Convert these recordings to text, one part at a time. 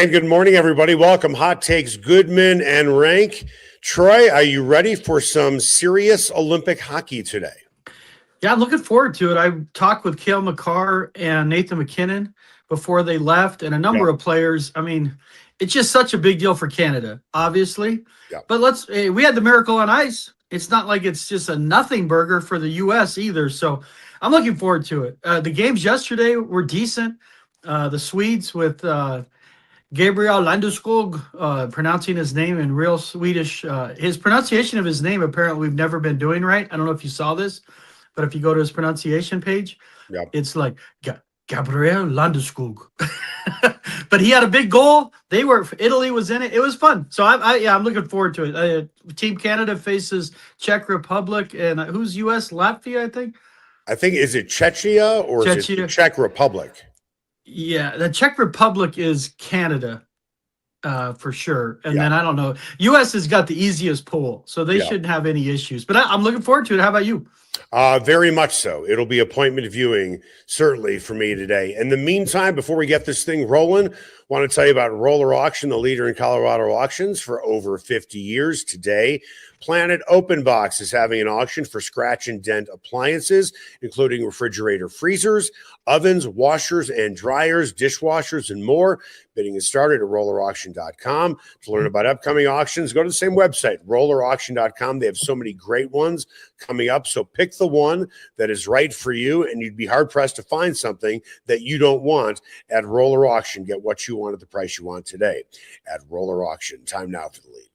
And good morning, everybody. Welcome. Hot Takes, Goodman and Renck. Troy, are you ready for some serious Olympic hockey today? Yeah, I'm looking forward to it. I talked with Cale Makar and Nathan McKinnon before they left, and a number of players. I mean, it's just such a big deal for Canada, obviously. But we had the Miracle on Ice. It's not like it's just a nothing burger for the U.S. either. So I'm looking forward to it. The games yesterday were decent. The Swedes with Gabriel Landeskog, pronouncing his name in real Swedish. His pronunciation of his name, apparently, we've never been doing right. I don't know if you saw this, but if you go to his pronunciation page, it's like Gabriel Landeskog. But he had a big goal. Italy was in it. It was fun. So I'm looking forward to it. Team Canada faces Czech Republic and who's U.S. Latvia, I think. Is it Czechia or is it the Czech Republic? Yeah, the Czech Republic is Canada, for sure. And then I don't know. U.S. has got the easiest pool, so they shouldn't have any issues. But I'm looking forward to it. How about you? Very much so. It'll be appointment viewing, certainly, for me today. In the meantime, before we get this thing rolling, want to tell you about Roller Auction, the leader in Colorado auctions for over 50 years. Today, Planet Open Box is having an auction for scratch and dent appliances, including refrigerator freezers, ovens, washers and dryers, dishwashers, and more. Bidding is started at rollerauction.com. To learn about upcoming auctions, go to the same website, rollerauction.com. They have so many great ones coming up, so pick the one that is right for you, and you'd be hard-pressed to find something that you don't want at Roller Auction. Get what you want at the price you want today at Roller Auction. Time now for the lead.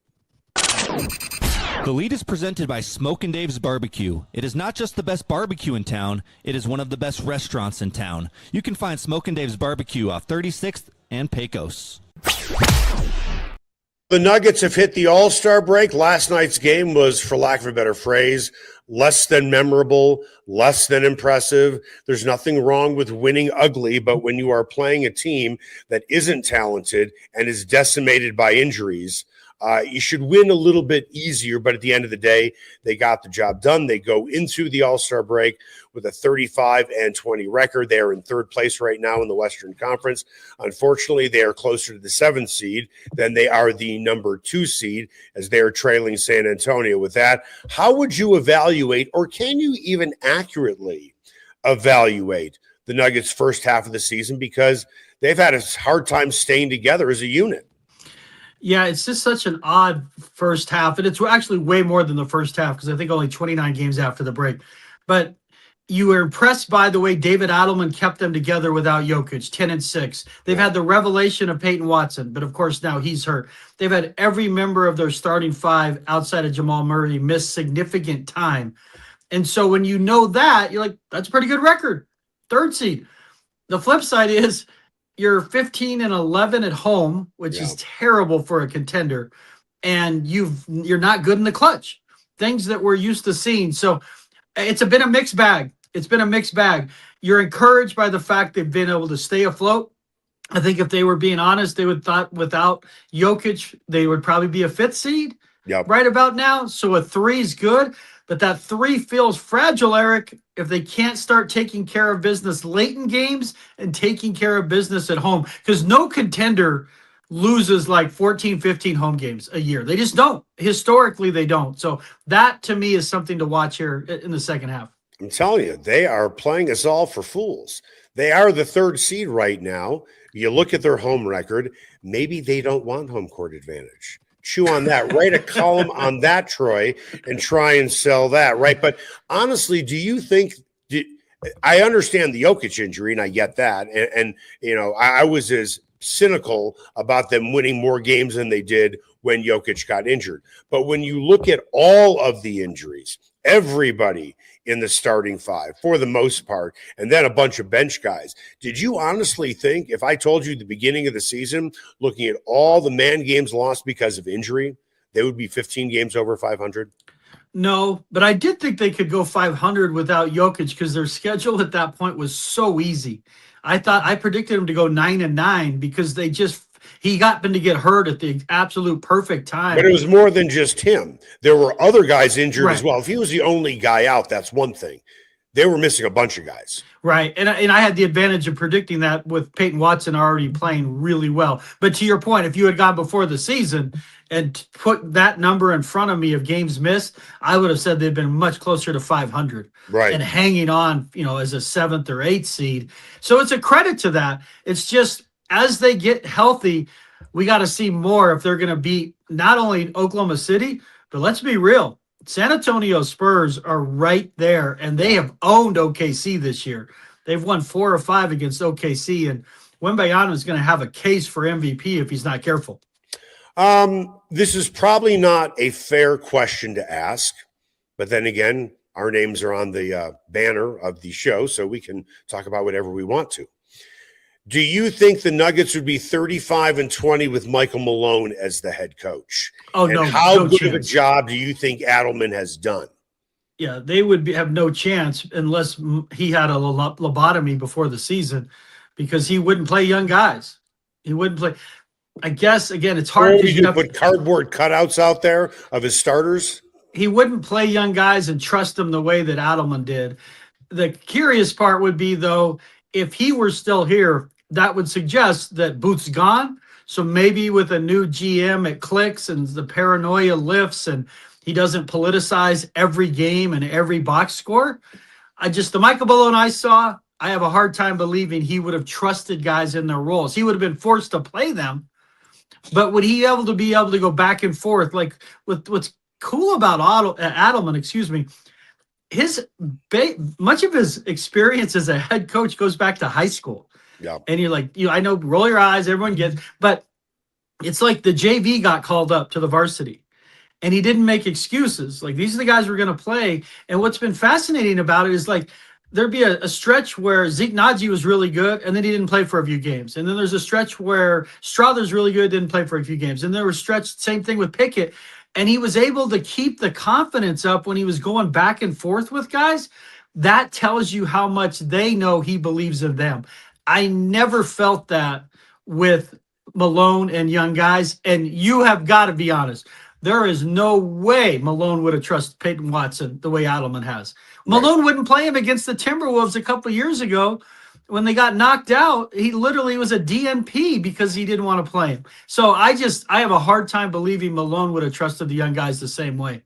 The lead is presented by Smokin' Dave's Barbecue. It is not just the best barbecue in town, it is one of the best restaurants in town. You can find Smokin' Dave's Barbecue off 36th and Pecos. The Nuggets have hit the All-Star break. Last night's game was, for lack of a better phrase, less than memorable, less than impressive. There's nothing wrong with winning ugly, but when you are playing a team that isn't talented and is decimated by injuries, you should win a little bit easier, but at the end of the day, they got the job done. They go into the All-Star break with a 35-20 record. They are in third place right now in the Western Conference. Unfortunately, they are closer to the 7th seed than they are the number 2 seed, as they are trailing San Antonio. With that, how would you evaluate, or can you even accurately evaluate the Nuggets' first half of the season? Because they've had a hard time staying together as a unit. Yeah, it's just such an odd first half. And it's actually way more than the first half, because I think only 29 games after the break. But you were impressed by the way David Adelman kept them together without Jokic, 10-6. They've had the revelation of Peyton Watson, but of course now he's hurt. They've had every member of their starting 5 outside of Jamal Murray miss significant time. And so when you know that, you're like, that's a pretty good record. 3rd seed. The flip side is you're 15-11 at home, which is terrible for a contender, and you're not good in the clutch. Things that we're used to seeing. So it's been a mixed bag. You're encouraged by the fact they've been able to stay afloat. I think if they were being honest, they would thought without Jokic, they would probably be a 5th seed right about now. So a 3 is good, but that 3 feels fragile, Eric, if they can't start taking care of business late in games and taking care of business at home. Because no contender loses like 14, 15 home games a year. They just don't. Historically, they don't. So that, to me, is something to watch here in the second half. I'm telling you, they are playing us all for fools. They are the 3rd seed right now. You look at their home record, maybe they don't want home court advantage. Chew on that. Write a column on that, Troy, and try and sell that, right? But honestly, do you think I understand the Jokic injury, and I get that. And you know, I was as cynical about them winning more games than they did when Jokic got injured. But when you look at all of the injuries, everybody in the starting 5 for the most part, and then a bunch of bench guys, did you honestly think, if I told you at the beginning of the season, looking at all the man games lost because of injury, they would be 15 games over 500? No, but I did think they could go 500 without Jokic, because their schedule at that point was so easy. I predicted them to go 9-9 because he happened to get hurt at the absolute perfect time. But it was more than just him. There were other guys injured as well. If he was the only guy out, that's one thing. they were missing a bunch of guys. Right. And I had the advantage of predicting that with Peyton Watson already playing really well. But to your point, if you had gone before the season and put that number in front of me of games missed, I would have said they'd been much closer to 500. Right. And hanging on, as a 7th or 8th seed. So it's a credit to that. It's just as they get healthy, we got to see more if they're going to beat not only Oklahoma City, but let's be real. San Antonio Spurs are right there, and they have owned OKC this year. They've won 4 or 5 against OKC, and Wembanyama is going to have a case for MVP if he's not careful. This is probably not a fair question to ask, but then again, our names are on the banner of the show, so we can talk about whatever we want to. Do you think the Nuggets would be 35-20 with Michael Malone as the head coach? Oh, and no. How no good chance. of a job do you think Adelman has done? Yeah, they would have no chance unless he had a lobotomy before the season, because he wouldn't play young guys. He wouldn't play. I guess, again, it's hard because you put cardboard cutouts out there of his starters. He wouldn't play young guys and trust them the way that Adelman did. The curious part would be, though, if he were still here, that would suggest that Booth's gone. So maybe with a new GM, it clicks and the paranoia lifts and he doesn't politicize every game and every box score. The Michael Malone I saw, I have a hard time believing he would have trusted guys in their roles. He would have been forced to play them, but would he be able to go back and forth? Like with what's cool about Adelman, much of his experience as a head coach goes back to high school. Yeah. And you're like, I know, roll your eyes, everyone gets, but it's like the JV got called up to the varsity and he didn't make excuses. Like, these are the guys we're going to play. And what's been fascinating about it is, like, there'd be a stretch where Zeke Naji was really good and then he didn't play for a few games. And then there's a stretch where Strother's really good, didn't play for a few games. And there was same thing with Pickett. And he was able to keep the confidence up when he was going back and forth with guys. That tells you how much they know he believes in them. I never felt that with Malone and young guys. And you have got to be honest. There is no way Malone would have trusted Peyton Watson the way Adelman has. Malone wouldn't play him against the Timberwolves a couple of years ago when they got knocked out. He literally was a DNP because he didn't want to play him. So I have a hard time believing Malone would have trusted the young guys the same way.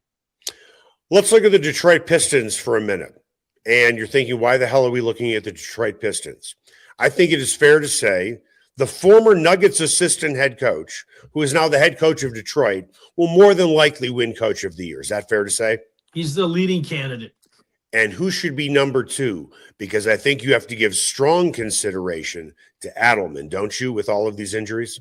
Let's look at the Detroit Pistons for a minute. And you're thinking, why the hell are we looking at the Detroit Pistons? I think it is fair to say the former Nuggets assistant head coach, who is now the head coach of Detroit, will more than likely win Coach of the Year. Is that fair to say? He's the leading candidate. And who should be number 2? Because I think you have to give strong consideration to Adelman, don't you, with all of these injuries?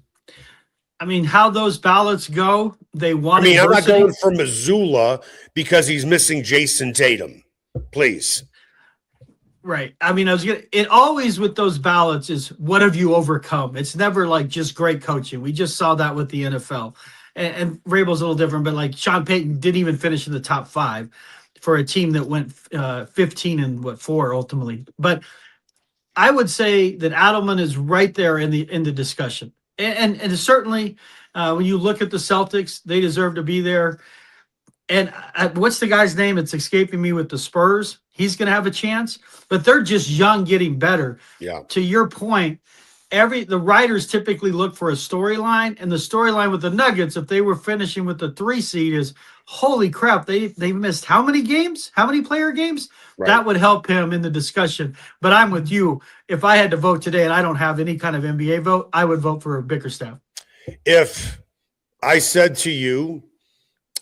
I mean, how those ballots go, they want. I'm not going for Missoula because he's missing Jason Tatum. Please. Right. I mean, it always with those ballots is, what have you overcome? It's never like just great coaching. We just saw that with the NFL. And Vrabel's a little different, but like Sean Payton didn't even finish in the top 5 for a team that went 15-4 ultimately. But I would say that Adelman is right there in the discussion. And certainly when you look at the Celtics, they deserve to be there. And what's the guy's name? It's escaping me with the Spurs. He's going to have a chance, but they're just young, getting better. Yeah. To your point, the writers typically look for a storyline, and the storyline with the Nuggets, if they were finishing with the 3 seed, is holy crap, they missed how many games? How many player games? Right. That would help him in the discussion. But I'm with you. If I had to vote today and I don't have any kind of NBA vote, I would vote for Bickerstaff. If I said to you,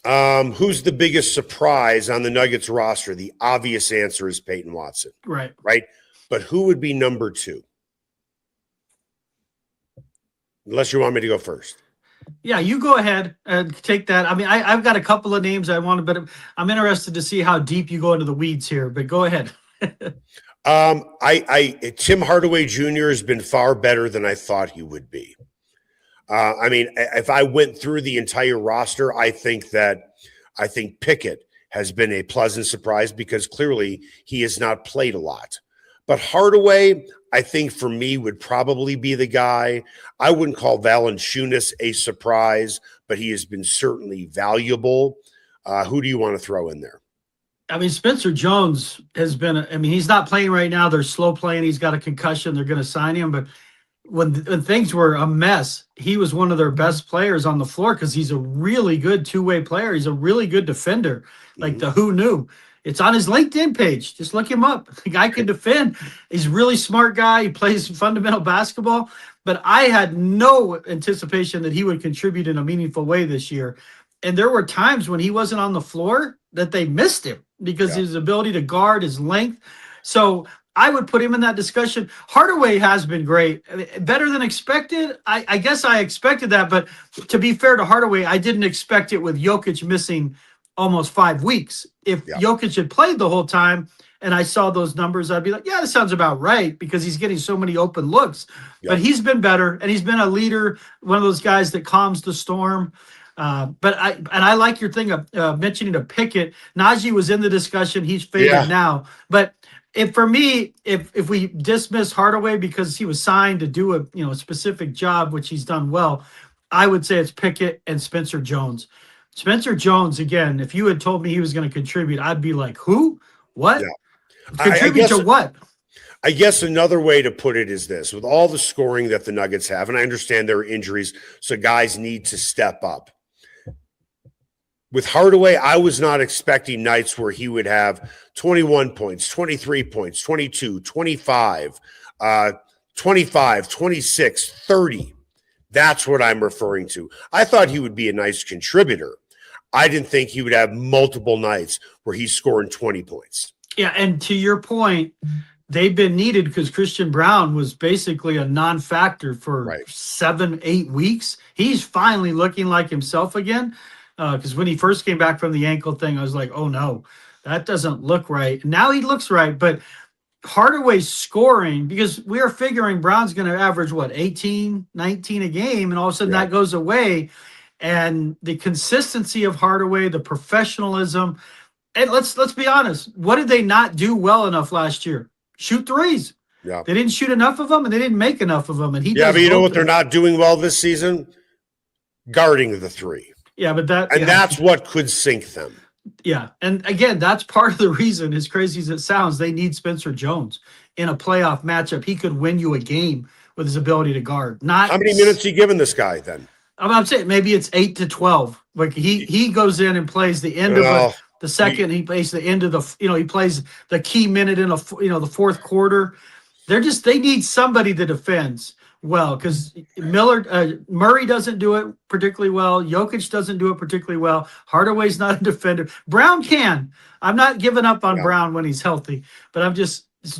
who's the biggest surprise on the Nuggets roster? The obvious answer is Peyton Watson. Right. Right. But who would be number 2? Unless you want me to go first. Yeah, you go ahead and take that. I mean, I've got a couple of names I want to, but I'm interested to see how deep you go into the weeds here, but go ahead. Tim Hardaway Jr. has been far better than I thought he would be. If I went through the entire roster, I think Pickett has been a pleasant surprise because clearly he has not played a lot. But Hardaway, I think for me, would probably be the guy. I wouldn't call Valanciunas a surprise, but he has been certainly valuable. Who do you want to throw in there? I mean, Spencer Jones has been, he's not playing right now. They're slow playing. He's got a concussion. They're going to sign him. But when things were a mess, he was one of their best players on the floor because he's a really good two-way player. He's a really good defender. Like the who knew. It's on his LinkedIn page. Just look him up. The guy can defend. He's a really smart guy. He plays fundamental basketball. But I had no anticipation that he would contribute in a meaningful way this year. And there were times when he wasn't on the floor that they missed him because his ability to guard, his length. So I would put him in that discussion. Hardaway has been great. Better than expected. I guess I expected that. But to be fair to Hardaway, I didn't expect it with Jokic missing almost 5 weeks. If Jokic had played the whole time and I saw those numbers, I'd be like, yeah, that sounds about right because he's getting so many open looks. But he's been better, and he's been a leader, one of those guys that calms the storm. But I like your thing of mentioning a Pickett. Najee was in the discussion. He's faded now. But if we dismiss Hardaway because he was signed to do a specific job, which he's done well, I would say it's Pickett and Spencer Jones. Spencer Jones, again, if you had told me he was going to contribute, I'd be like, who? What? Yeah. Contribute to what? I guess another way to put it is this. With all the scoring that the Nuggets have, and I understand there are injuries, so guys need to step up. With Hardaway, I was not expecting nights where he would have 21 points, 23 points, 22, 25, 25, 26, 30. That's what I'm referring to. I thought he would be a nice contributor. I didn't think he would have multiple nights where he's scoring 20 points. Yeah, and to your point, they've been needed because Christian Brown was basically a non-factor for 7-8 weeks. He's finally looking like himself again. Because when he first came back from the ankle thing, I was like, oh, no, that doesn't look right. Now he looks right, but Hardaway's scoring, because we are figuring Brown's going to average, 18, 19 a game, and all of a sudden that goes away. And the consistency of Hardaway, the professionalism, and let's be honest, what did they not do well enough last year? Shoot threes. Yeah. They didn't shoot enough of them, and they didn't make enough of them. And but you know what they're not doing well this season? Guarding the three. Yeah, but that's what could sink them. Yeah, and again, that's part of the reason, as crazy as it sounds, they need Spencer Jones in a playoff matchup. He could win you a game with his ability to guard. Not how many minutes are you giving this guy then? I'm saying maybe it's 8 to 12. Like he goes in and plays the end of the second. He plays the end of the he plays the key minute in the fourth quarter. They need somebody that defends well, because Murray doesn't do it particularly well. Jokic doesn't do it particularly well. Hardaway's not a defender. Brown can. I'm not giving up on Brown when he's healthy, but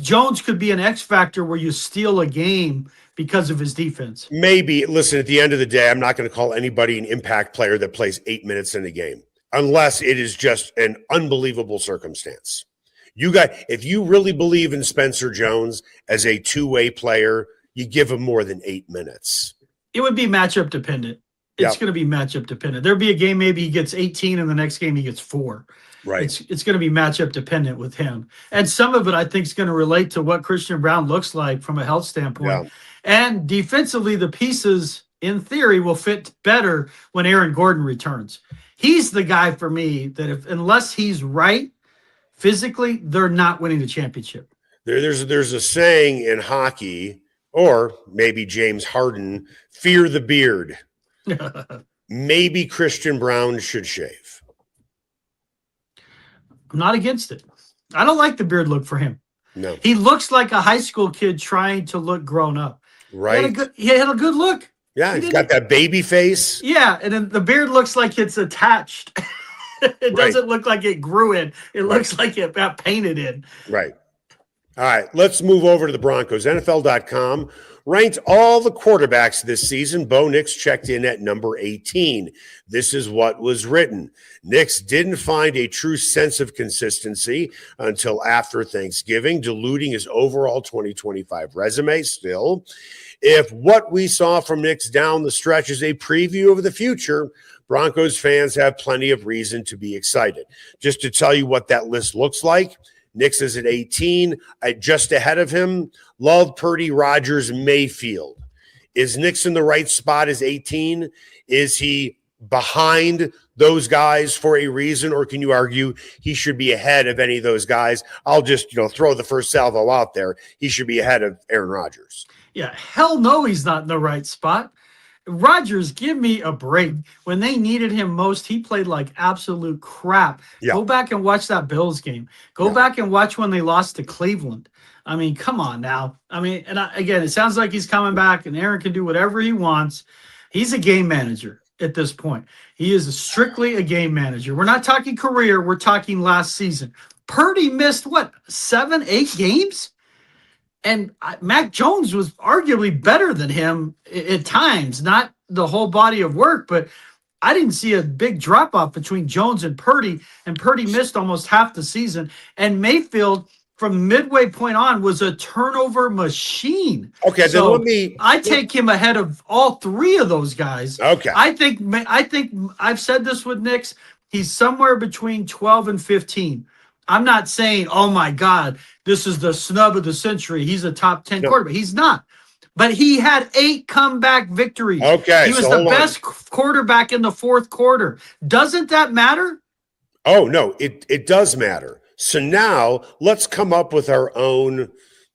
Jones could be an X factor where you steal a game because of his defense. Maybe. Listen, at the end of the day, I'm not going to call anybody an impact player that plays 8 minutes in a game, unless it is just an unbelievable circumstance. If you really believe in Spencer Jones as a two-way player, you give him more than 8 minutes. It would be matchup dependent. It's going to be matchup dependent. There'll be a game maybe he gets 18 and the next game he gets 4. Right. It's going to be matchup dependent with him. And some of it I think is going to relate to what Christian Brown looks like from a health standpoint. Yeah. And defensively, the pieces in theory will fit better when Aaron Gordon returns. He's the guy for me that unless he's right physically, they're not winning the championship. There's a saying in hockey, or maybe James Harden, fear the beard. Maybe Christian Brown should shave. I'm not against it. I don't like the beard look for him. No. He looks like a high school kid trying to look grown up. Right. He had a good look. Yeah, he's got that baby face. Yeah, and then the beard looks like it's attached. It doesn't look like it grew in. It looks like it got painted in. Right. All right, let's move over to the Broncos. NFL.com ranked all the quarterbacks this season. Bo Nix checked in at number 18. This is what was written. Nix didn't find a true sense of consistency until after Thanksgiving, diluting his overall 2025 resume still. If what we saw from Nix down the stretch is a preview of the future, Broncos fans have plenty of reason to be excited. Just to tell you what that list looks like, Nix is at 18. Just ahead of him, Love, Purdy, Rodgers, Mayfield. Is Nix in the right spot as 18? Is he behind those guys for a reason, or can you argue he should be ahead of any of those guys? I'll just, throw the first salvo out there. He should be ahead of Aaron Rodgers. Yeah, hell no, he's not in the right spot. Rodgers, give me a break. When they needed him most, he played like absolute crap. Yeah. Go back and watch that Bills game. Go back and watch when they lost to Cleveland. I mean, come on now. I mean, again, it sounds like he's coming back and Aaron can do whatever he wants. He's a game manager at this point. He is strictly a game manager. We're not talking career. We're talking last season. Purdy missed, 7, 8 games? And Mac Jones was arguably better than him at times, not the whole body of work, but I didn't see a big drop-off between Jones and Purdy missed almost half the season. And Mayfield, from midway point on, was a turnover machine. Okay, so then I take him ahead of all three of those guys. Okay. I think I've said this with Nix. He's somewhere between 12 and 15. I'm not saying, oh my God, this is the snub of the century. He's a top 10 quarterback. He's not. But he had 8 comeback victories. Okay. He was the best quarterback in the fourth quarter. Doesn't that matter? Oh, no, it does matter. So now let's come up with our own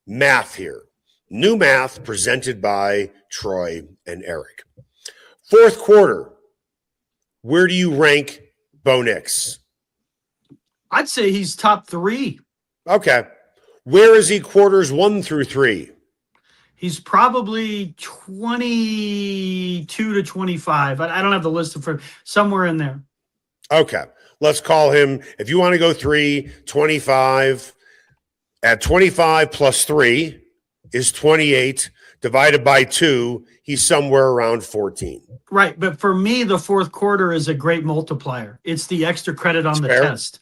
math here. New math presented by Troy and Eric. Fourth quarter, where do you rank Bo Nix? I'd say he's top 3. Okay. Where is he quarters 1 through 3? He's probably 22 to 25. I don't have the list for somewhere in there. Okay. Let's call him, if you want to go 3, 25. At 25 plus 3 is 28. Divided by 2, he's somewhere around 14. Right. But for me, the fourth quarter is a great multiplier. It's the extra credit on the test.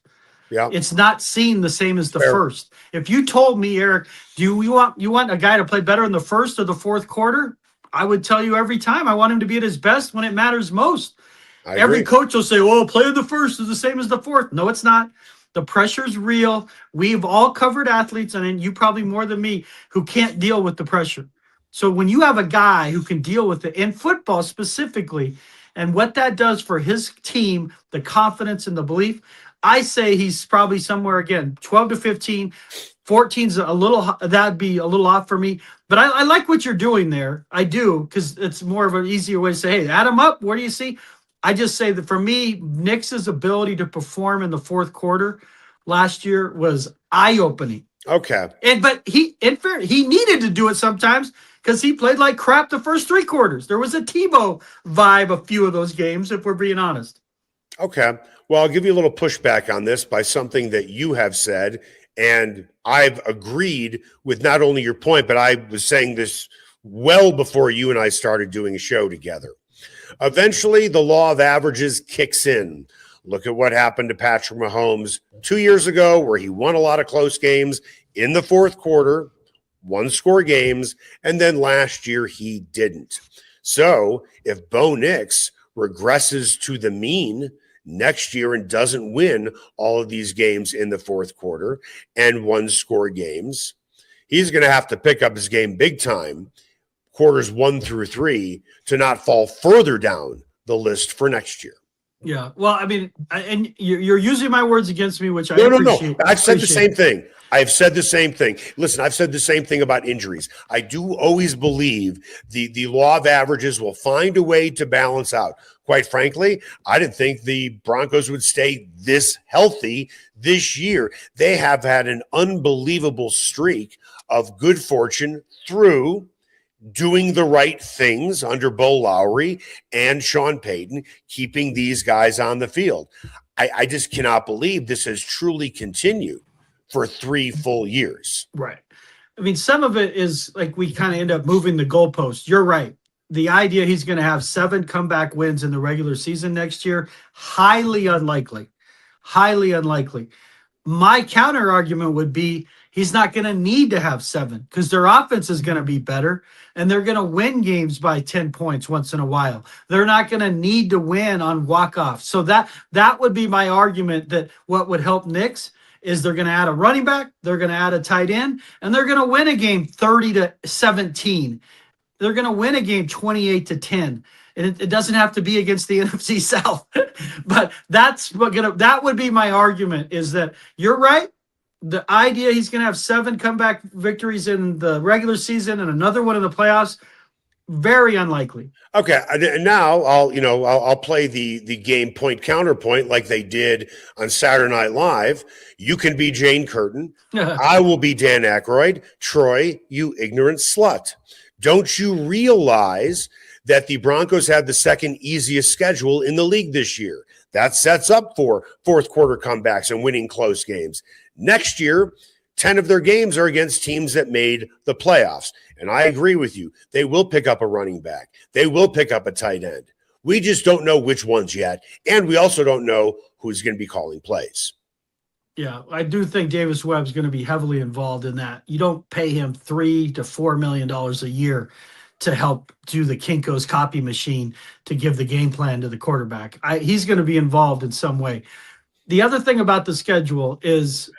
Yeah. It's not seen the same as the first. If you told me, Eric, do you want a guy to play better in the first or the fourth quarter? I would tell you every time I want him to be at his best when it matters most. Every coach will say, well, play in the first is the same as the fourth. No, it's not. The pressure's real. We've all covered athletes, and you probably more than me, who can't deal with the pressure. So when you have a guy who can deal with it in football specifically, and what that does for his team, the confidence and the belief, I say he's probably somewhere, again, 12 to 15. 14's that'd be a little off for me. But I like what you're doing there. I do, because it's more of an easier way to say, hey, add him up. What do you see? I just say that for me, Nix's ability to perform in the fourth quarter last year was eye-opening. Okay. But he needed to do it sometimes because he played like crap the first 3 quarters. There was a Tebow vibe a few of those games, if we're being honest. Okay. Well, I'll give you a little pushback on this by something that you have said, and I've agreed with not only your point, but I was saying this well before you and I started doing a show together. Eventually, the law of averages kicks in. Look at what happened to Patrick Mahomes 2 years ago, where he won a lot of close games in the fourth quarter, 1-score games, and then last year he didn't. So if Bo Nix regresses to the mean next year and doesn't win all of these games in the fourth quarter and 1-score games, he's going to have to pick up his game big time, quarters 1 through 3, to not fall further down the list for next year. Yeah. Well, I mean, and you're using my words against me, which I appreciate. No. I've said the same thing. I've said the same thing. Listen, I've said the same thing about injuries. I do always believe the law of averages will find a way to balance out. Quite frankly, I didn't think the Broncos would stay this healthy this year. They have had an unbelievable streak of good fortune through doing the right things under Bo Lowry and Sean Payton, keeping these guys on the field. I just cannot believe this has truly continued for 3 full years. Right. I mean, some of it is like we kind of end up moving the goalpost. You're right. The idea he's going to have 7 comeback wins in the regular season next year, highly unlikely. Highly unlikely. My counter argument would be he's not going to need to have 7 because their offense is going to be better and they're going to win games by 10 points once in a while. They're not going to need to win on walk-offs. So that would be my argument, that what would help Nix is they're going to add a running back, they're going to add a tight end, and they're going to win a game 30-17. They're going to win a game 28-10. And it doesn't have to be against the NFC South, but that would be my argument, is that you're right. The idea he's going to have 7 comeback victories in the regular season and another one in the playoffs, very unlikely. Okay, and now I'll play the game point counterpoint like they did on Saturday Night Live. You can be Jane Curtin. I will be Dan Aykroyd. Troy, you ignorant slut. Don't you realize that the Broncos had the second easiest schedule in the league this year? That sets up for fourth quarter comebacks and winning close games. Next year, 10 of their games are against teams that made the playoffs. And I agree with you. They will pick up a running back. They will pick up a tight end. We just don't know which ones yet. And we also don't know who's going to be calling plays. Yeah, I do think Davis Webb's going to be heavily involved in that. You don't pay him $3 to $4 million a year to help do the Kinko's copy machine to give the game plan to the quarterback. He's going to be involved in some way. The other thing about the schedule is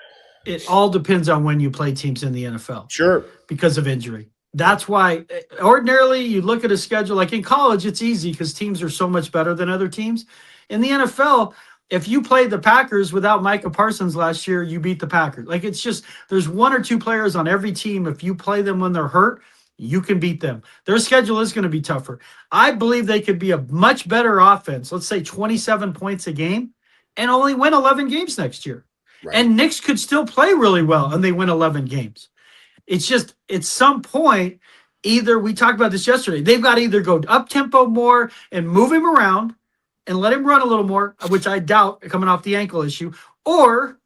it all depends on when you play teams in the NFL. Sure. Because of injury. That's why ordinarily you look at a schedule like in college, it's easy because teams are so much better than other teams. In the NFL, if you played the Packers without Micah Parsons last year, you beat the Packers. Like, it's just, there's 1 or 2 players on every team. If you play them when they're hurt, you can beat them. Their schedule is going to be tougher. I believe they could be a much better offense, let's say 27 points a game, and only win 11 games next year. Right. And Knicks could still play really well and they win 11 games. It's just, at some point, either, we talked about this yesterday, they've got to either go up-tempo more and move him around and let him run a little more, which I doubt coming off the ankle issue, or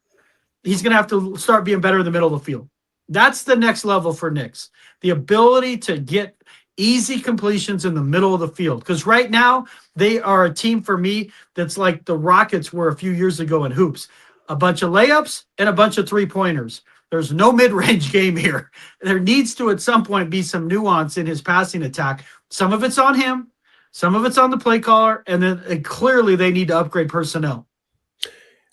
he's going to have to start being better in the middle of the field. That's the next level for Knicks. The ability to get easy completions in the middle of the field. Because right now, they are a team for me that's like the Rockets were a few years ago in hoops. A bunch of layups and a bunch of three-pointers. There's no mid-range game here. There needs to, at some point, be some nuance in his passing attack. Some of it's on him. Some of it's on the play caller. And then clearly they need to upgrade personnel.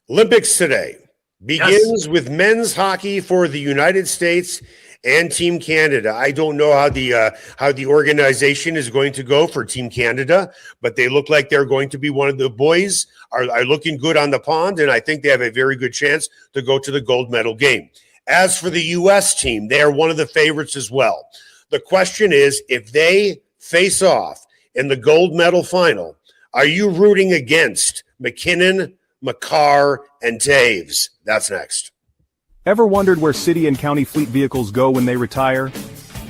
Olympics today begins with men's hockey for the United States and Team Canada. I don't know how the organization is going to go for Team Canada, but they look like they're going to be one of the boys are looking good on the pond, and I think they have a very good chance to go to the gold medal game. As for the U.S. team, they are one of the favorites as well. The question is, if they face off in the gold medal final, are you rooting against McKinnon, McCarr, and Taves? That's next. Ever wondered where city and county fleet vehicles go when they retire?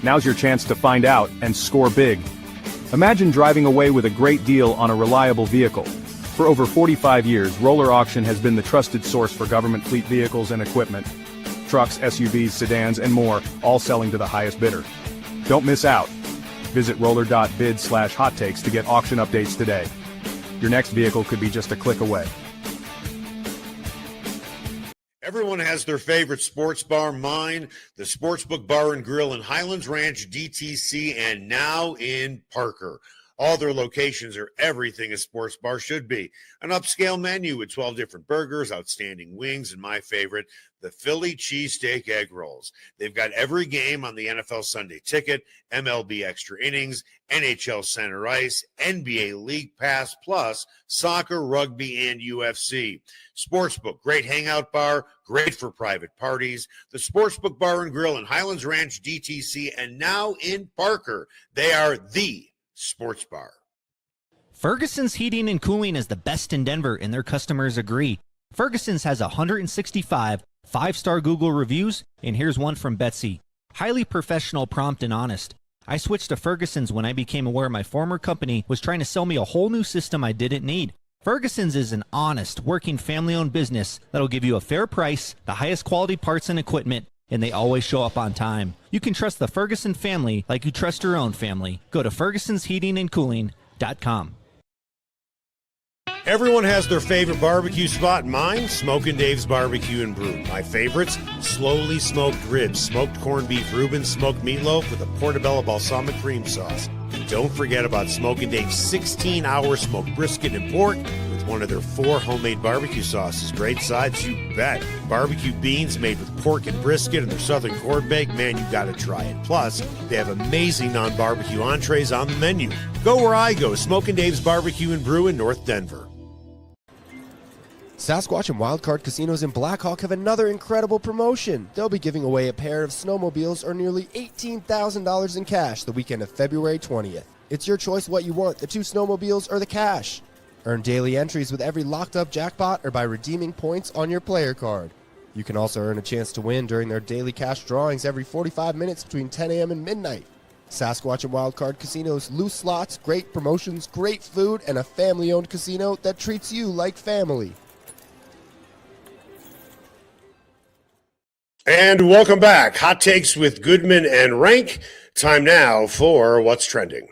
Now's your chance to find out and score big. Imagine driving away with a great deal on a reliable vehicle. For over 45 years, Roller Auction has been the trusted source for government fleet vehicles and equipment. Trucks, SUVs, sedans, and more, all selling to the highest bidder. Don't miss out. Visit roller.bid/hot takes to get auction updates today. Your next vehicle could be just a click away. Everyone has their favorite sports bar. Mine, the Sportsbook Bar and Grill in Highlands Ranch, DTC, and now in Parker. All their locations are everything a sports bar should be. An upscale menu with 12 different burgers, outstanding wings, and my favorite, the Philly cheesesteak egg rolls. They've got every game on the NFL Sunday Ticket, MLB Extra Innings, NHL Center Ice, NBA League Pass, plus soccer, rugby, and UFC. Sportsbook, great hangout bar, great for private parties. The Sportsbook Bar and Grill in Highlands Ranch, DTC, and now in Parker. They are the sports bar. Ferguson's Heating and Cooling is the best in Denver, and their customers agree. Ferguson's has 165 5-star Google reviews, and here's one from Betsy. Highly professional, prompt, and honest. I switched to Ferguson's when I became aware my former company was trying to sell me a whole new system I didn't need. Ferguson's is an honest, working, family-owned business that'll give you a fair price, the highest quality parts and equipment, and they always show up on time. You can trust the Ferguson family like you trust your own family. Go to fergusonsheatingandcooling.com. Everyone has their favorite barbecue spot. Mine, Smokin' Dave's Barbecue and Brew. My favorites, slowly smoked ribs, smoked corned beef Reuben, smoked meatloaf with a portobello balsamic cream sauce. Don't forget about Smokin' Dave's 16-hour smoked brisket and pork with with one of their 4 homemade barbecue sauces. Great sides, you bet. Barbecue beans made with pork and brisket and their southern corned bake. Man, you got to try it. Plus, they have amazing non-barbecue entrees on the menu. Go where I go, Smokin' Dave's Barbecue and Brew in North Denver. Sasquatch and Wildcard Casinos in Blackhawk have another incredible promotion. They'll be giving away a pair of snowmobiles or nearly $18,000 in cash the weekend of February 20th. It's your choice what you want, the 2 snowmobiles or the cash. Earn daily entries with every locked-up jackpot or by redeeming points on your player card. You can also earn a chance to win during their daily cash drawings every 45 minutes between 10 a.m. and midnight. Sasquatch and Wildcard Casinos, loose slots, great promotions, great food, and a family-owned casino that treats you like family. And welcome back. Hot Takes with Goodman and Renck. Time now for What's Trending.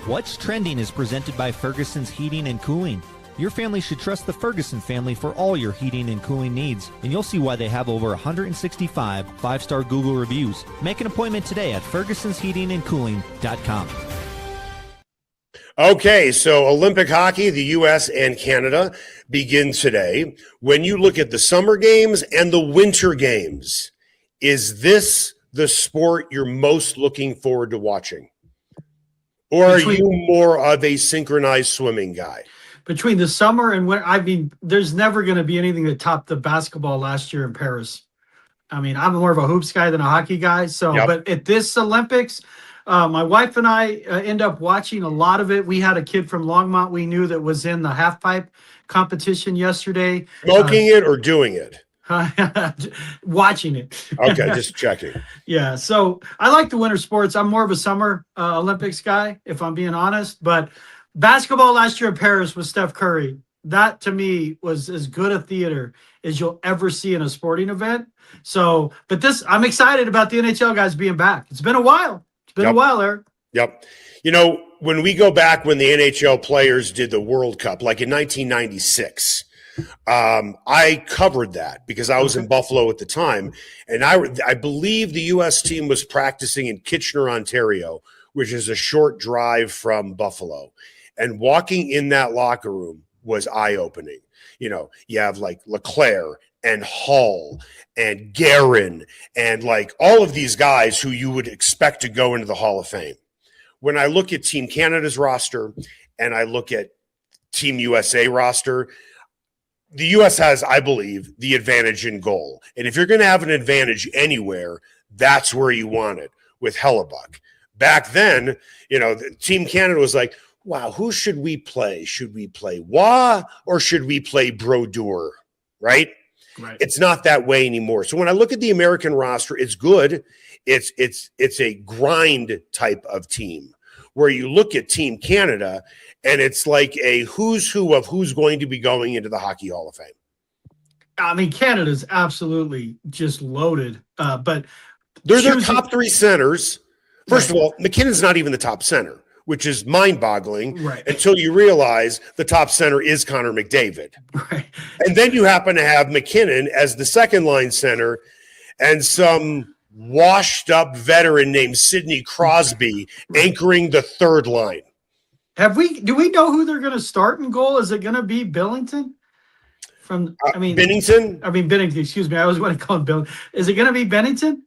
What's Trending is presented by Ferguson's Heating and Cooling. Your family should trust the Ferguson family for all your heating and cooling needs, and you'll see why they have over 165 5-star Google reviews. Make an appointment today at fergusonsheatingandcooling.com. Okay, so Olympic hockey, the U.S. and Canada begin today. When you look at the summer games and the winter games, is this the sport you're most looking forward to watching? Or are you more of a synchronized swimming guy? Between the summer and winter, I mean, there's never going to be anything that topped the basketball last year in Paris. I mean, I'm more of a hoops guy than a hockey guy. So, But at this Olympics, my wife and I end up watching a lot of it. We had a kid from Longmont we knew that was in the half pipe competition yesterday. Smoking it or doing it? Watching it. Okay, just checking. Yeah, so I like the winter sports. I'm more of a summer Olympics guy, if I'm being honest. But basketball last year in Paris with Steph Curry, that to me was as good a theater as you'll ever see in a sporting event. So, but I'm excited about the NHL guys being back. It's been a while. It's been a while, Eric. Yep. You know, when we go back when the NHL players did the World Cup, like in 1996, I covered that because I was in Buffalo at the time. And I believe the U.S. team was practicing in Kitchener, Ontario, which is a short drive from Buffalo. And walking in that locker room was eye-opening. You know, you have like Leclerc and Hall and Guerin and like all of these guys who you would expect to go into the Hall of Fame. When I look at Team Canada's roster and I look at Team USA roster, the U.S. has, I believe, the advantage in goal. And if you're going to have an advantage anywhere, that's where you want it with Hellebuck. Back then, you know, Team Canada was like, wow, who should we play? Should we play Waugh or should we play Brodeur? Right? It's not that way anymore. So when I look at the American roster, it's good. It's a grind type of team where you look at Team Canada and it's like a who's who of who's going to be going into the Hockey Hall of Fame. I mean, Canada's absolutely just loaded. But they're their top 3 centers. First of all, McKinnon's not even the top center, which is mind-boggling until you realize the top center is Connor McDavid. And then you happen to have McKinnon as the second-line center and some washed-up veteran named Sidney Crosby anchoring the third line. Do we know who they're going to start in goal? Is it going to be Billington? Bennington? Bennington, excuse me. I always want to call him Bill. Is it going to be Bennington?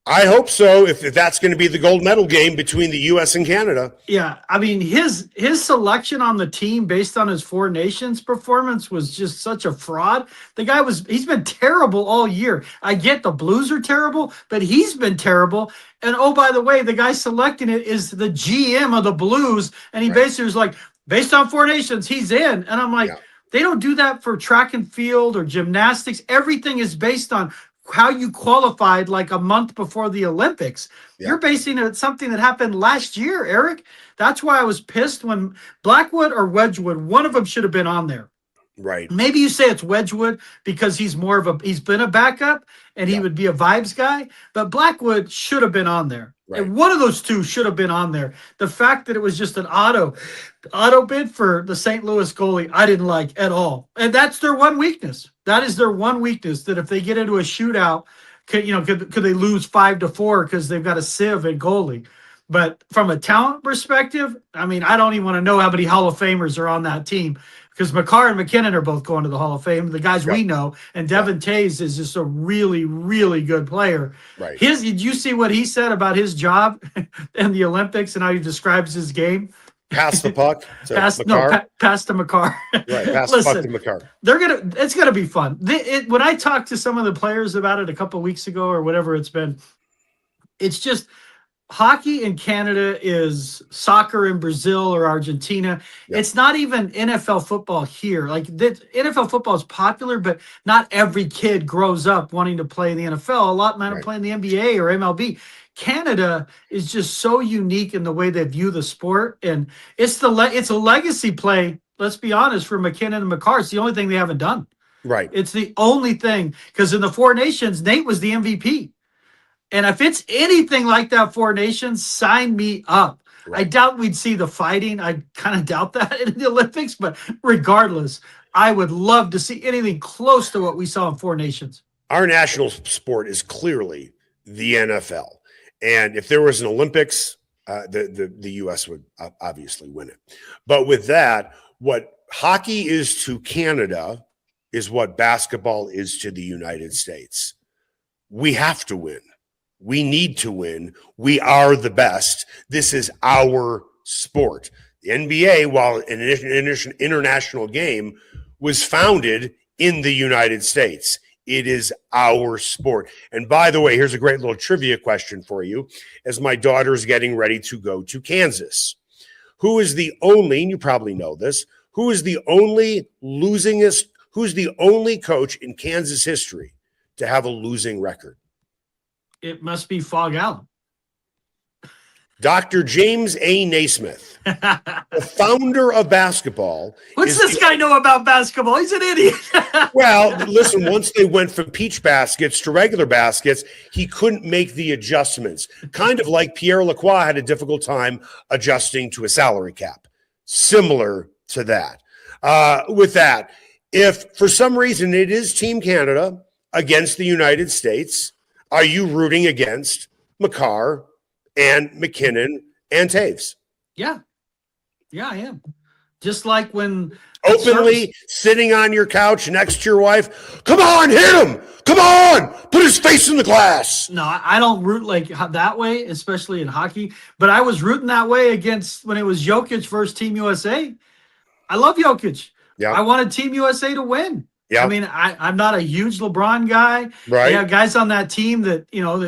I hope so, if that's going to be the gold medal game between the U.S. and Canada. Yeah, I mean, his selection on the team based on his Four Nations performance was just such a fraud. The guy he's been terrible all year. I get the Blues are terrible, but he's been terrible. And oh, by the way, the guy selecting it is the GM of the Blues, and he basically was like, based on Four Nations, he's in. And I'm like, they don't do that for track and field or gymnastics. Everything is based on how you qualified like a month before the Olympics. You're basing it on something that happened last year, Eric. That's why I was pissed when Blackwood or Wedgwood, one of them should have been on there. Right. Maybe you say it's Wedgwood because he's been a backup and he would be a vibes guy, but Blackwood should have been on there. And one of those two should have been on there. The fact that it was just an auto bid for the St. Louis goalie, I didn't like at all. And that's their one weakness. That is their one weakness, that if they get into a shootout, could they lose 5-4 because they've got a sieve at goalie. But from a talent perspective, I mean, I don't even want to know how many Hall of Famers are on that team because McCarr and McKinnon are both going to the Hall of Fame, the guys we know. And Devin Tays is just a really, really good player. Right. Did you see what he said about his job in the Olympics and how he describes his game? Pass the puck to pass McCarr. Pass to McCarr. Right, pass the puck to McCarr. It's gonna be fun. When I talked to some of the players about it a couple of weeks ago or whatever it's been, it's just hockey in Canada is soccer in Brazil or Argentina. Yep. It's not even NFL football here. Like NFL football is popular, but not every kid grows up wanting to play in the NFL. A lot might play in the NBA or MLB. Canada is just so unique in the way they view the sport, and it's a legacy play. Let's be honest, for McKinnon and McCarr, it's the only thing they haven't done. Right. It's the only thing, because in the Four Nations, Nate was the MVP. And if it's anything like that Four Nations, sign me up. Right. I doubt we'd see the fighting. I kind of doubt that in the Olympics, but regardless, I would love to see anything close to what we saw in Four Nations. Our national sport is clearly the NFL. And if there was an Olympics, the U.S. would obviously win it. But with that, what hockey is to Canada is what basketball is to the United States. We have to win. We need to win. We are the best. This is our sport. The NBA, while an international game, was founded in the United States. It is our sport. And by the way, here's a great little trivia question for you. As my daughter's getting ready to go to Kansas, who is the only, and you probably know this, who's the only coach in Kansas history to have a losing record? It must be Fog Allen. Dr. James A. Naismith, the founder of basketball. What's this guy know about basketball? He's an idiot. Well, listen, once they went from peach baskets to regular baskets, he couldn't make the adjustments. Kind of like Pierre Lacroix had a difficult time adjusting to a salary cap. Similar to that. With that, if for some reason it is Team Canada against the United States, are you rooting against McCarr and McKinnon and Taves? Yeah. Yeah, I am. Just like when openly sitting on your couch next to your wife, come on, hit him. Come on, put his face in the glass. No, I don't root like that way, especially in hockey. But I was rooting that way against when it was Jokic versus Team USA. I love Jokic. Yeah. I wanted Team USA to win. Yeah. I mean, I'm not a huge LeBron guy. Right. They have guys on that team that, you know,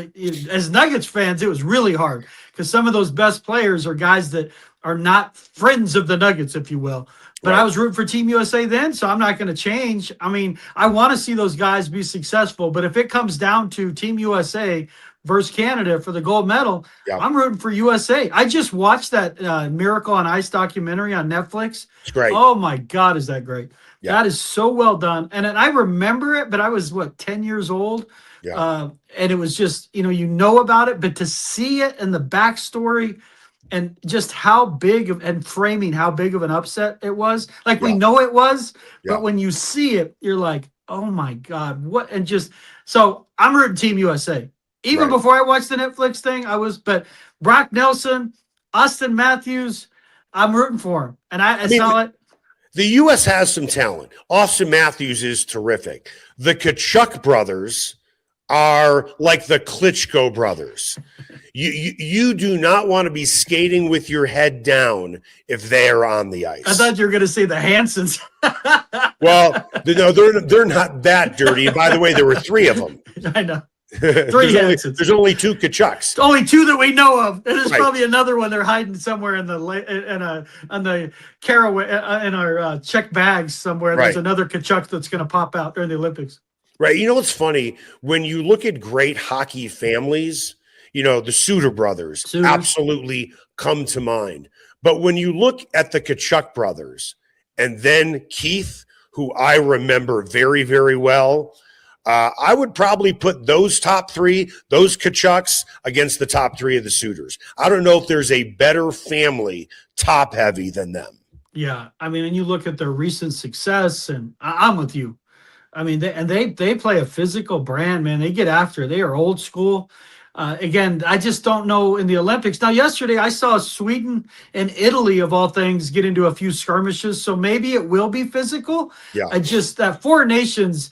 as Nuggets fans, it was really hard because some of those best players are guys that are not friends of the Nuggets, if you will. But I was rooting for Team USA then, so I'm not going to change. I mean, I want to see those guys be successful. But if it comes down to Team USA versus Canada for the gold medal, I'm rooting for USA. I just watched that Miracle on Ice documentary on Netflix. It's great. Oh, my God, is that great. Yeah. That is so well done. And I remember it, but I was, 10 years old? Yeah. And it was just, you know about it, but to see it and the backstory and just how big of, and framing how big of an upset it was. Like we know it was, but when you see it, you're like, oh my God, what? And just, so I'm rooting Team USA. Even before I watched the Netflix thing, but Brock Nelson, Austin Matthews, I'm rooting for him. And I saw it. The U.S. has some talent. Austin Matthews is terrific. The Kachuk brothers are like the Klitschko brothers. You do not want to be skating with your head down if they are on the ice. I thought you were going to say the Hansons. Well, no, they're not that dirty. And by the way, there were 3 of them. I know. 3 Hansons. There's only 2 Kachucks. Only 2 that we know of. There's probably another one they're hiding somewhere in the caraway in our check bags somewhere. There's another Kachuk that's going to pop out during the Olympics. Right. You know what's funny? When you look at great hockey families, the Suter brothers absolutely come to mind. But when you look at the Kachuk brothers and then Keith, who I remember very, very well, I would probably put those top 3, those Kachucks, against the top 3 of the Suters. I don't know if there's a better family top heavy than them. Yeah. I mean, and you look at their recent success, and I'm with you. I mean, they play a physical brand, man. They get after it. They are old school. Again, I just don't know in the Olympics. Now, yesterday I saw Sweden and Italy, of all things, get into a few skirmishes. So maybe it will be physical. Yeah. That Four Nations,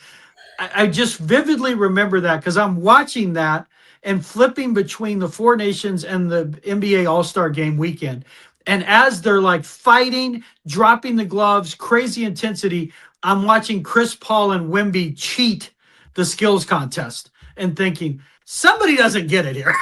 I just vividly remember that because I'm watching that and flipping between the Four Nations and the NBA All-Star Game weekend. And as they're like fighting, dropping the gloves, crazy intensity, I'm watching Chris Paul and Wemby cheat the skills contest and thinking, somebody doesn't get it here.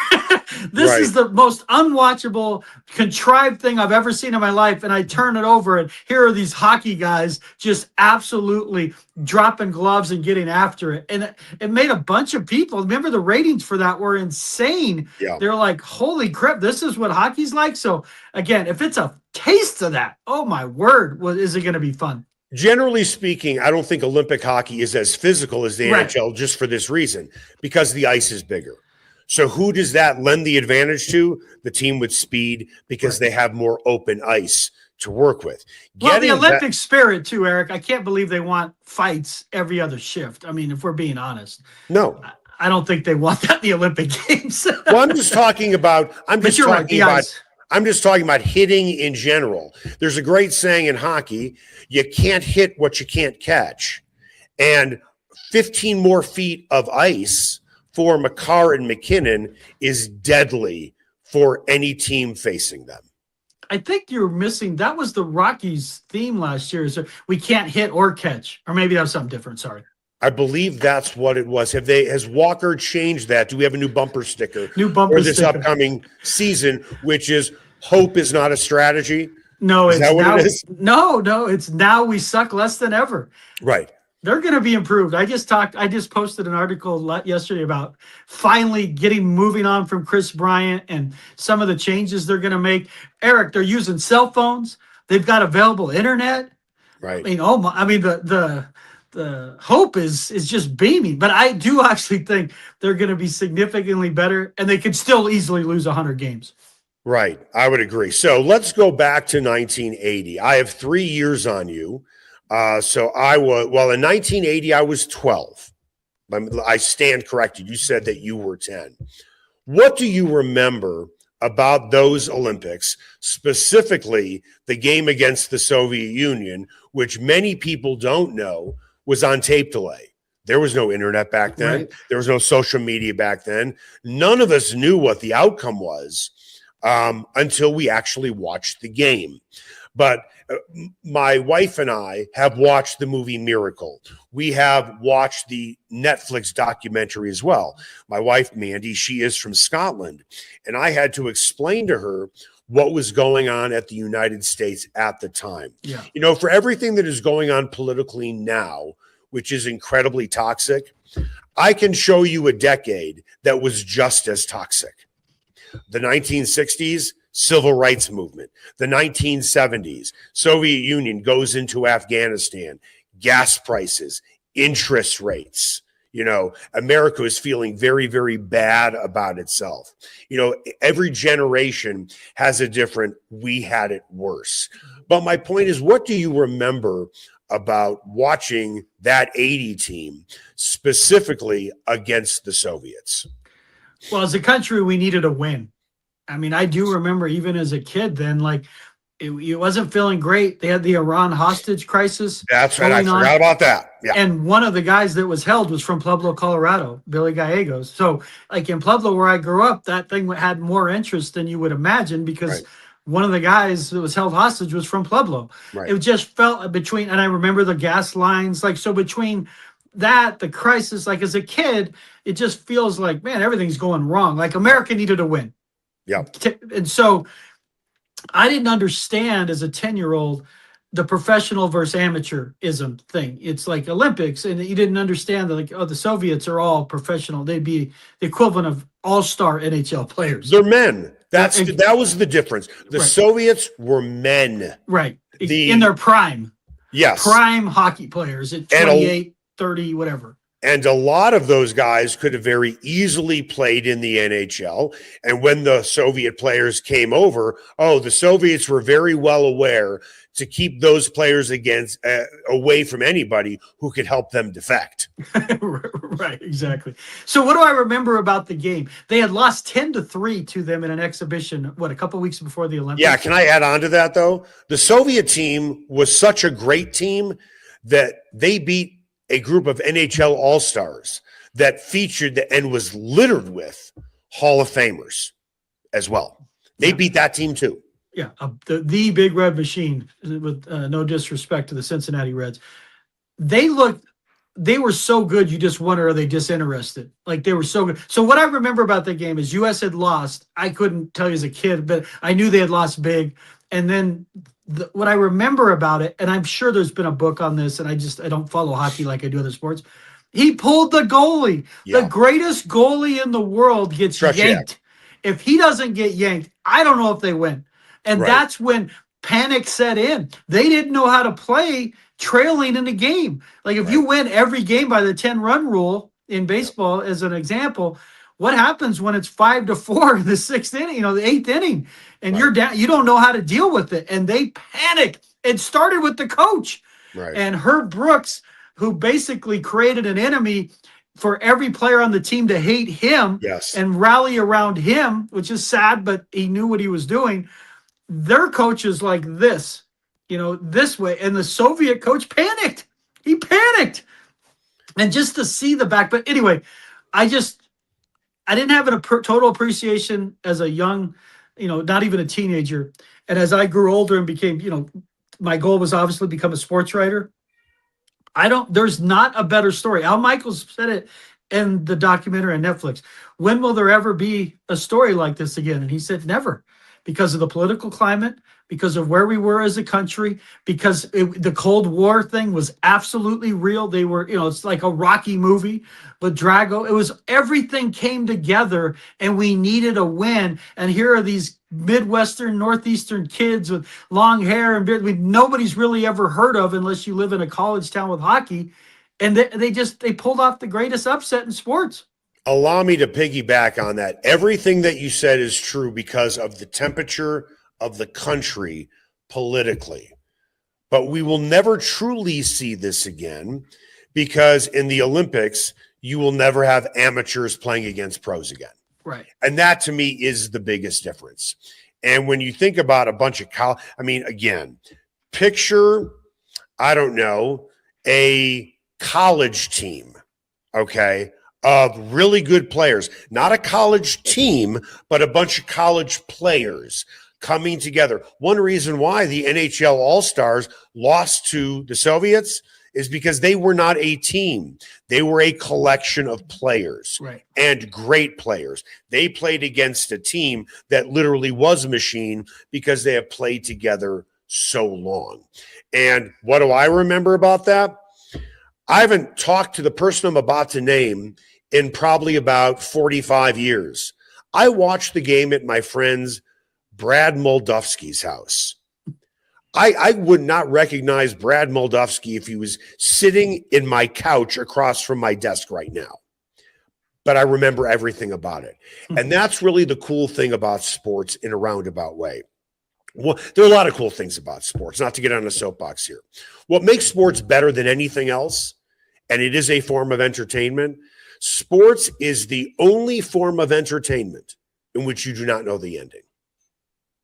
This is the most unwatchable, contrived thing I've ever seen in my life. And I turn it over, and here are these hockey guys just absolutely dropping gloves and getting after it. And it made a bunch of people, remember the ratings for that were insane. Yeah. They're like, holy crap, this is what hockey's like. So again, if it's a taste of that, oh my word, is it going to be fun? Generally speaking, I don't think Olympic hockey is as physical as the NHL just for this reason, because the ice is bigger. So who does that lend the advantage to? The team with speed, because they have more open ice to work with. Well, the Olympic spirit too, Eric. I can't believe they want fights every other shift. I mean, if we're being honest. No. I don't think they want that in the Olympic Games. Well, I'm just talking about I'm just talking about hitting in general. There's a great saying in hockey, you can't hit what you can't catch. And 15 more feet of ice for Makar and McKinnon is deadly for any team facing them. I think you're missing. That was the Rockies theme last year. So we can't hit or catch, or maybe that was something different. Sorry. I believe that's what it was. Has Walker changed that? Do we have a new bumper sticker? For this upcoming season, which is hope is not a strategy? No, is that what it is? No, it's now we suck less than ever. Right. They're going to be improved. I just posted an article yesterday about finally moving on from Chris Bryant and some of the changes they're going to make. Eric, they're using cell phones. They've got available internet. Right. I mean, the hope is just beaming, but I do actually think they're going to be significantly better, and they could still easily lose 100 games. Right. I would agree. So let's go back to 1980. I have 3 years on you. In 1980, I was 12. I stand corrected. You said that you were 10. What do you remember about those Olympics, specifically the game against the Soviet Union, which many people don't know was on tape delay? There was no internet back then. Right. There was no social media back then. None of us knew what the outcome was until we actually watched the game. But my wife and I have watched the movie Miracle. We have watched the Netflix documentary as well. My wife, Mandy, she is from Scotland. And I had to explain to her what was going on at the United States at the time. Yeah. You know, for everything that is going on politically now, which is incredibly toxic, I can show you a decade that was just as toxic. The 1960s, civil rights movement. The 1970s, Soviet Union goes into Afghanistan, gas prices, interest rates. You know, America is feeling very, very bad about itself. You know, every generation has a different, we had it worse. But my point is, what do you remember about watching that 80 team specifically against the Soviets? Well, as a country, we needed a win. I mean, I do remember even as a kid then, like, it wasn't feeling great. They had the Iran hostage crisis. That's right. I forgot about that. Yeah. And one of the guys that was held was from Pueblo, Colorado, Billy Gallegos. So, like in Pueblo, where I grew up, that thing had more interest than you would imagine because one of the guys that was held hostage was from Pueblo. Right. It just felt between, and I remember the gas lines. Like, so between that, the crisis, like as a kid, it just feels like, man, everything's going wrong. Like America needed a win. Yeah. And so I didn't understand as a 10-year-old the professional versus amateurism thing. It's like Olympics, and you didn't understand that, like, oh, the Soviets are all professional. They'd be the equivalent of all-star NHL players. They're men. That was the difference. The Soviets were men. Right. In their prime. Yes. Prime hockey players at 28, 30, whatever. And a lot of those guys could have very easily played in the NHL. And when the Soviet players came over, the Soviets were very well aware to keep those players away from anybody who could help them defect. Right, exactly. So what do I remember about the game? They had lost 10-3 to them in an exhibition, a couple weeks before the Olympics? Yeah, can I add on to that, though? The Soviet team was such a great team that they beat a group of NHL All-Stars that featured and was littered with Hall of Famers as well. They beat that team, too. Yeah, the Big Red Machine, with no disrespect to the Cincinnati Reds. They were so good, you just wonder, are they disinterested? Like, they were so good. So what I remember about the game is U.S. had lost. I couldn't tell you as a kid, but I knew they had lost big. And then what I remember about it, and I'm sure there's been a book on this, and I don't follow hockey like I do other sports. He pulled the goalie. Yeah. The greatest goalie in the world gets yanked. If he doesn't get yanked, I don't know if they win. And that's when panic set in. They didn't know how to play trailing in the game. Like, if you win every game by the 10-run rule in baseball, as an example, what happens when it's 5-4 in the sixth inning, the 8th inning, and you're down? You don't know how to deal with it. And they panic. It started with the coach. And Herb Brooks, who basically created an enemy for every player on the team to hate him and rally around him, which is sad, but he knew what he was doing. Their coach is like this, this way. And the Soviet coach panicked. He panicked. And just to see the back. But anyway, I didn't have a total appreciation as a young, not even a teenager. And as I grew older and became, my goal was obviously become a sports writer. There's not a better story. Al Michaels said it in the documentary on Netflix. When will there ever be a story like this again? And he said, never. Because of the political climate, because of where we were as a country, because the Cold War thing was absolutely real. They were, it's like a Rocky movie with Drago. It was, everything came together and we needed a win. And here are these Midwestern, Northeastern kids with long hair and beard nobody's really ever heard of unless you live in a college town with hockey. And they pulled off the greatest upset in sports. Allow me to piggyback on that. Everything that you said is true because of the temperature of the country politically. But we will never truly see this again because in the Olympics, you will never have amateurs playing against pros again. Right. And that to me is the biggest difference. And when you think about a bunch of again, picture, a college team, okay, of really good players, not a college team, but a bunch of college players coming together. One reason why the NHL All-Stars lost to the Soviets is because they were not a team. They were a collection of players and great players. They played against a team that literally was a machine because they have played together so long. And what do I remember about that? I haven't talked to the person I'm about to name in probably about 45 years. I watched the game at my friend's Brad Moldovsky's house. I would not recognize Brad Moldovsky if he was sitting in my couch across from my desk right now. But I remember everything about it. And that's really the cool thing about sports in a roundabout way. Well, there are a lot of cool things about sports, not to get on a soapbox here. What makes sports better than anything else, and it is a form of entertainment, sports is the only form of entertainment in which you do not know the ending.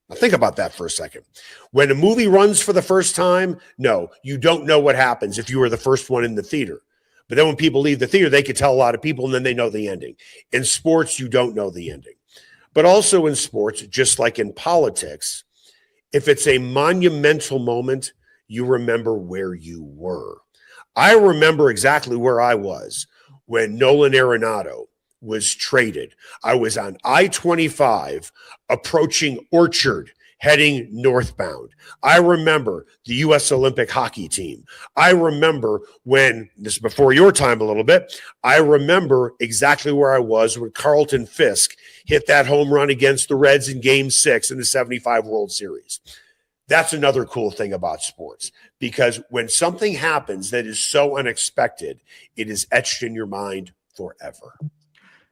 Now think about that for a second. When a movie runs for the first time, no, you don't know what happens if you were the first one in the theater. But then when people leave the theater, they could tell a lot of people and then they know the ending. In sports, you don't know the ending. But also in sports, just like in politics, if it's a monumental moment, you remember where you were. I remember exactly where I was when Nolan Arenado was traded. I was on I-25 approaching Orchard, heading northbound. I remember the U.S. Olympic hockey team. I remember when, this is before your time a little bit, I remember exactly where I was when Carlton Fisk hit that home run against the Reds in Game 6 in the 75 World Series. That's another cool thing about sports, because when something happens that is so unexpected, it is etched in your mind forever.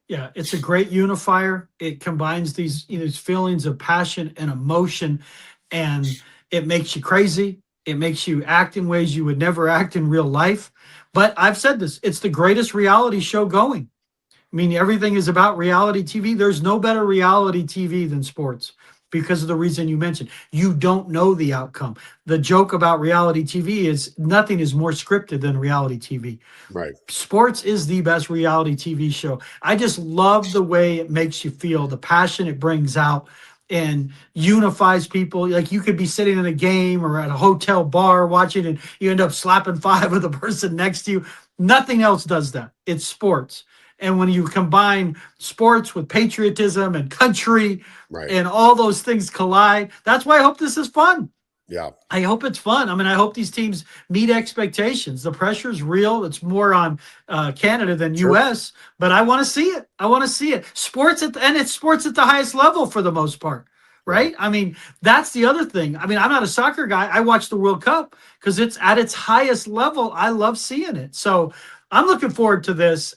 Yeah, it's a great unifier. It combines these, these feelings of passion and emotion, and it makes you crazy. It makes you act in ways you would never act in real life. But I've said this, it's the greatest reality show going. I mean, everything is about reality TV. There's no better reality TV than sports, because of the reason you mentioned. You don't know the outcome. The joke about reality TV is nothing is more scripted than reality TV. Right. Sports is the best reality TV show. I just love the way it makes you feel, the passion it brings out and unifies people. Like, you could be sitting in a game or at a hotel bar watching, and you end up slapping five with the person next to you. Nothing else does that. It's sports. And when you combine sports with patriotism and country, Right. and all those things collide, that's why I hope this is fun. Yeah. I hope it's fun. I mean, I hope these teams meet expectations. The pressure is real. It's more on Canada than Sure. U.S., but I want to see it. I want to see it. It's sports at the highest level for the most part, right? I mean, that's the other thing. I mean, I'm not a soccer guy. I watch the World Cup because it's at its highest level. I love seeing it. So I'm looking forward to this.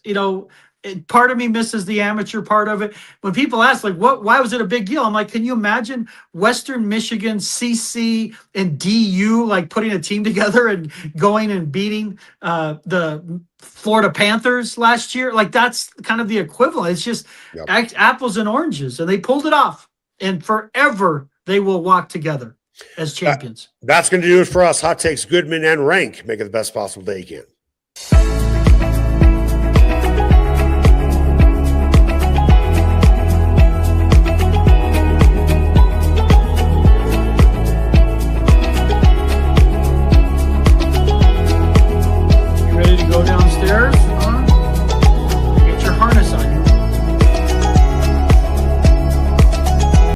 Part of me misses the amateur part of it. When people ask, like, why was it a big deal? I'm like, can you imagine Western Michigan, CC, and DU, like, putting a team together and going and beating the Florida Panthers last year? Like, that's kind of the equivalent. It's just apples and oranges, and they pulled it off. And forever, they will walk together as champions. That's going to do it for us. Hot Takes, Goodman and Renck. Make it the best possible day you can.